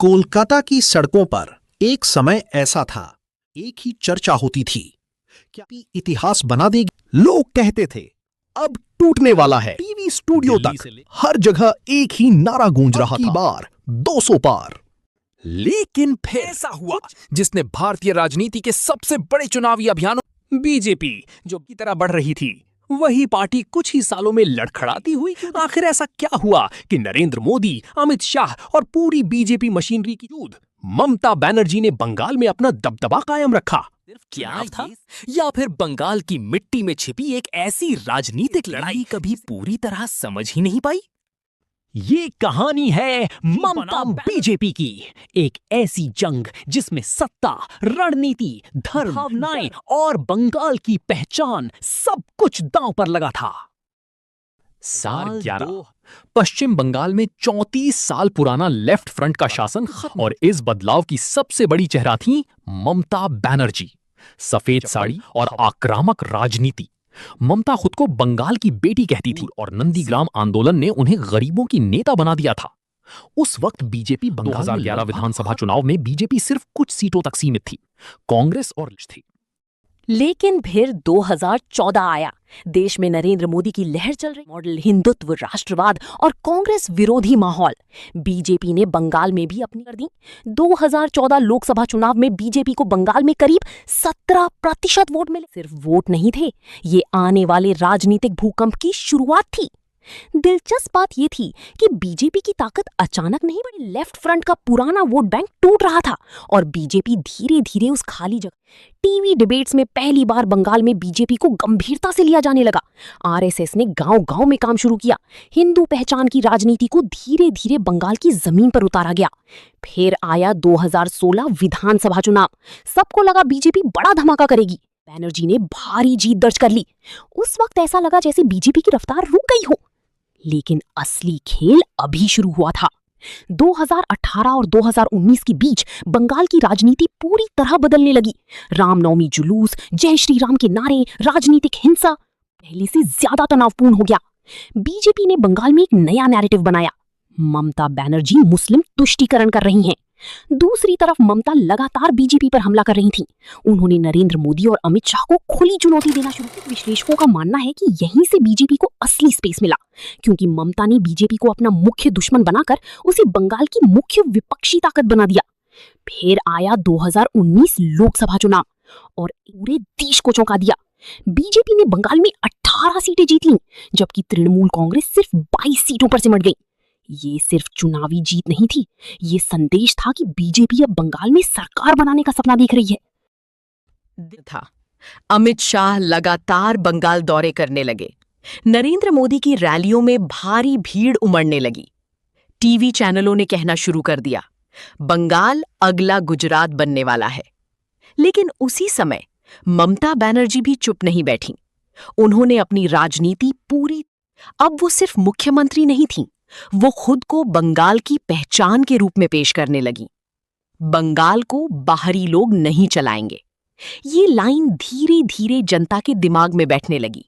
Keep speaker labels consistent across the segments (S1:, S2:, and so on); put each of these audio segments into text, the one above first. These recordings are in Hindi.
S1: कोलकाता की सड़कों पर एक समय ऐसा था, एक ही चर्चा होती थी, क्या इतिहास बना देगी। लोग कहते थे अब टूटने वाला है। टीवी स्टूडियो तक हर जगह एक ही नारा गूंज रहा था, बार 200 पार।
S2: लेकिन फिर ऐसा हुआ जिसने भारतीय राजनीति के सबसे बड़े चुनावी अभियानों बीजेपी जो की तरह बढ़ रही थी, वही पार्टी कुछ ही सालों में लड़खड़ाती हुई। आखिर ऐसा क्या हुआ कि नरेंद्र मोदी, अमित शाह और पूरी बीजेपी मशीनरी की जूद ममता बनर्जी ने बंगाल में अपना दबदबा कायम रखा? सिर्फ क्या था, या फिर बंगाल की मिट्टी में छिपी एक ऐसी राजनीतिक लड़ाई कभी पूरी तरह समझ ही नहीं पाई? ये कहानी है ममता बीजेपी की, एक ऐसी जंग जिसमें सत्ता, रणनीति, धर्म, भावनाएं और बंगाल की पहचान सब कुछ दांव पर लगा था। साल 11 पश्चिम बंगाल में 34 साल पुराना लेफ्ट फ्रंट का शासन और इस बदलाव की सबसे बड़ी चेहरा थी ममता बनर्जी। सफेद साड़ी और आक्रामक राजनीति। ममता खुद को बंगाल की बेटी कहती थी और नंदीग्राम आंदोलन ने उन्हें गरीबों की नेता बना दिया था। उस वक्त बीजेपी बंगाल 2011 विधानसभा चुनाव में बीजेपी सिर्फ कुछ सीटों तक सीमित थी, कांग्रेस और थी।
S3: लेकिन फिर 2014 आया। देश में नरेंद्र मोदी की लहर चल रही, मॉडल हिंदुत्व, राष्ट्रवाद और कांग्रेस विरोधी माहौल। बीजेपी ने बंगाल में भी अपनी कर दी। 2014 लोकसभा चुनाव में बीजेपी को बंगाल में करीब 17% वोट मिले। सिर्फ वोट नहीं थे, ये आने वाले राजनीतिक भूकंप की शुरुआत थी। दिलचस्प बात यह थी कि बीजेपी की ताकत अचानक नहीं बढ़ी। लेफ्ट फ्रंट का पुराना वोट बैंक टूट रहा था और बीजेपी धीरे धीरे उस खाली जगह। टीवी डिबेट्स में पहली बार बंगाल में बीजेपी को गंभीरता से लिया जाने लगा। आरएसएस ने गांव-गांव में काम शुरू किया। हिंदू पहचान की राजनीति को धीरे धीरे बंगाल की जमीन पर उतारा गया। फिर आया 2016 विधानसभा चुनाव। सबको लगा बीजेपी बड़ा धमाका करेगी। बनर्जी ने भारी जीत दर्ज कर ली। उस वक्त ऐसा लगा जैसे बीजेपी की रफ्तार रुक गई हो। लेकिन असली खेल अभी शुरू हुआ था। 2018 और 2019 के बीच बंगाल की राजनीति पूरी तरह बदलने लगी। रामनवमी जुलूस, जय श्री राम के नारे, राजनीतिक हिंसा पहले से ज्यादा तनावपूर्ण हो गया। बीजेपी ने बंगाल में एक नया नैरेटिव बनाया। ममता बनर्जी मुस्लिम तुष्टीकरण कर रही हैं। दूसरी तरफ ममता लगातार बीजेपी पर हमला कर रही थी। उन्होंने नरेंद्र मोदी और अमित शाह को खुली चुनौती देना शुरू की। विश्लेषकों का मानना है कि यहीं से बीजेपी को असली स्पेस मिला, क्योंकि ममता ने बीजेपी को अपना मुख्य दुश्मन बनाकर उसे बंगाल की मुख्य विपक्षी ताकत बना दिया। फिर आया 2019 लोकसभा चुनाव और पूरे देश को चौंका दिया। बीजेपी ने बंगाल में 18 सीटें जीत लीं, जबकि तृणमूल कांग्रेस सिर्फ 22 सीटों पर सिमट गई। ये सिर्फ चुनावी जीत नहीं थी, ये संदेश था कि बीजेपी अब बंगाल में सरकार बनाने का सपना देख रही है।
S4: अमित शाह लगातार बंगाल दौरे करने लगे। नरेंद्र मोदी की रैलियों में भारी भीड़ उमड़ने लगी। टीवी चैनलों ने कहना शुरू कर दिया, बंगाल अगला गुजरात बनने वाला है। लेकिन उसी समय ममता बनर्जी भी चुप नहीं बैठी। उन्होंने अपनी राजनीति अब वो सिर्फ मुख्यमंत्री नहीं थी, वो खुद को बंगाल की पहचान के रूप में पेश करने लगी। बंगाल को बाहरी लोग नहीं चलाएंगे, ये लाइन धीरे धीरे जनता के दिमाग में बैठने लगी।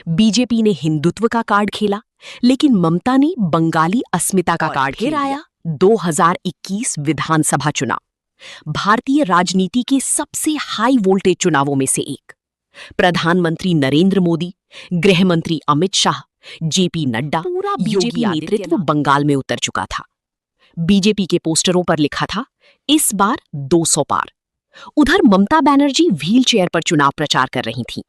S4: बीजेपी ने हिंदुत्व का कार्ड खेला, लेकिन ममता ने बंगाली अस्मिता का कार्ड खेलाया। 2021 विधानसभा चुनाव भारतीय राजनीति के सबसे हाई वोल्टेज चुनावों में से एक। प्रधानमंत्री नरेंद्र मोदी, गृह मंत्री अमित शाह, जेपी नड्डा, पूरा बीजेपी नेतृत्व बंगाल में उतर चुका था। बीजेपी के पोस्टरों पर लिखा था, इस बार 200 पार। उधर ममता बनर्जी व्हील चेयर पर चुनाव प्रचार कर रही थीं।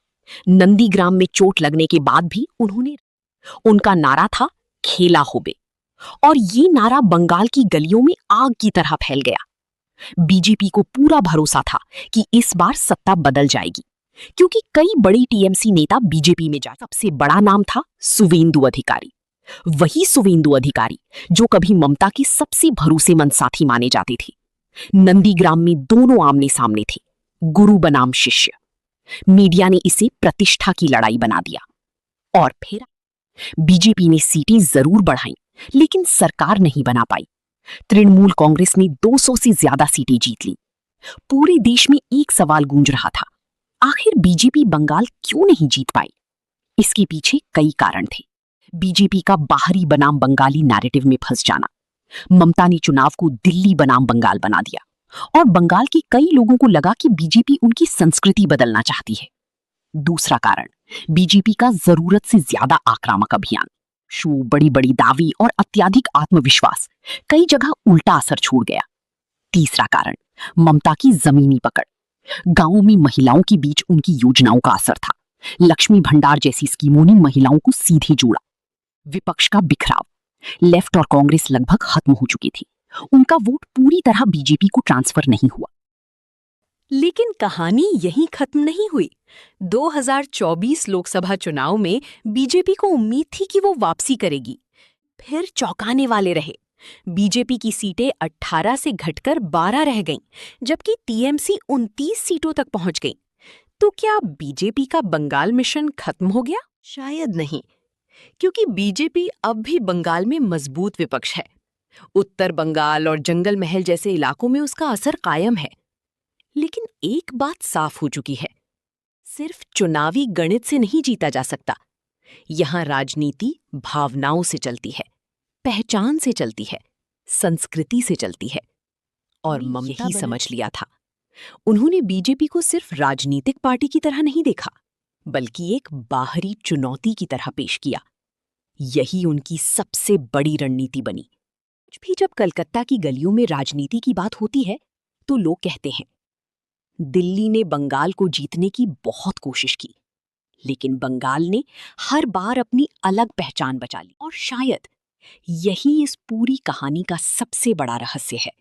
S4: नंदीग्राम में चोट लगने के बाद भी उनका नारा था, खेला होबे, और ये नारा बंगाल की गलियों में आग की तरह फैल गया। बीजेपी को पूरा भरोसा था कि इस बार सत्ता बदल जाएगी, क्योंकि कई बड़ी टीएमसी नेता बीजेपी में जा। सबसे बड़ा नाम था सुवेंदु अधिकारी। वही सुवेंदु अधिकारी जो कभी ममता की सबसे भरोसेमंद साथी माने जाते थे। नंदीग्राम में दोनों आमने सामने थे, गुरु बनाम शिष्य। मीडिया ने इसे प्रतिष्ठा की लड़ाई बना दिया। और फिर बीजेपी ने सीटें जरूर बढ़ाईं, लेकिन सरकार नहीं बना पाई। तृणमूल कांग्रेस ने 200 से ज्यादा सीटें जीत ली। पूरे देश में एक सवाल गूंज रहा था, आखिर बीजेपी बंगाल क्यों नहीं जीत पाई? इसके पीछे कई कारण थे। बीजेपी का बाहरी बनाम बंगाली नैरेटिव में फंस जाना,
S3: ममता ने चुनाव को दिल्ली बनाम बंगाल बना दिया और बंगाल के कई लोगों को लगा कि बीजेपी उनकी संस्कृति बदलना चाहती है। दूसरा कारण, बीजेपी का जरूरत से ज्यादा आक्रामक अभियान। शो, बड़ी बड़ी दावी और अत्यधिक आत्मविश्वास कई जगह उल्टा असर छोड़ गया। तीसरा कारण, ममता की जमीनी पकड़। गांवों में महिलाओं के बीच उनकी योजनाओं का असर था। लक्ष्मी भंडार जैसी स्कीमों ने महिलाओं को सीधे जोड़ा। विपक्ष का बिखराव। लेफ्ट और कांग्रेस लगभग खत्म हो चुकी थी। उनका वोट पूरी तरह बीजेपी को ट्रांसफर नहीं हुआ।
S4: लेकिन कहानी यहीं खत्म नहीं हुई। 2024 लोकसभा चुनाव में बीजेपी को उम्मीद थी कि वो वापसी करेगी। फिर चौंकाने वाले रहे। बीजेपी की सीटें 18 से घटकर 12 रह गईं, जबकि टीएमसी 29 सीटों तक पहुंच गई। तो क्या बीजेपी का बंगाल मिशन खत्म हो गया? शायद नहीं, क्योंकि बीजेपी अब भी बंगाल में मजबूत विपक्ष है। उत्तर बंगाल और जंगल महल जैसे इलाकों में उसका असर कायम है। लेकिन एक बात साफ हो चुकी है, सिर्फ चुनावी गणित से नहीं जीता जा सकता। यहां राजनीति भावनाओं से चलती है, पहचान से चलती है, संस्कृति से चलती है। और ममता यही समझ लिया था। उन्होंने बीजेपी को सिर्फ राजनीतिक पार्टी की तरह नहीं देखा, बल्कि एक बाहरी चुनौती की तरह पेश किया। यही उनकी सबसे बड़ी रणनीति बनी। भी जब कलकत्ता की गलियों में राजनीति की बात होती है तो लोग कहते हैं, दिल्ली ने बंगाल को जीतने की बहुत कोशिश की, लेकिन बंगाल ने हर बार अपनी अलग पहचान बचा ली। और शायद यही इस पूरी कहानी का सबसे बड़ा रहस्य है।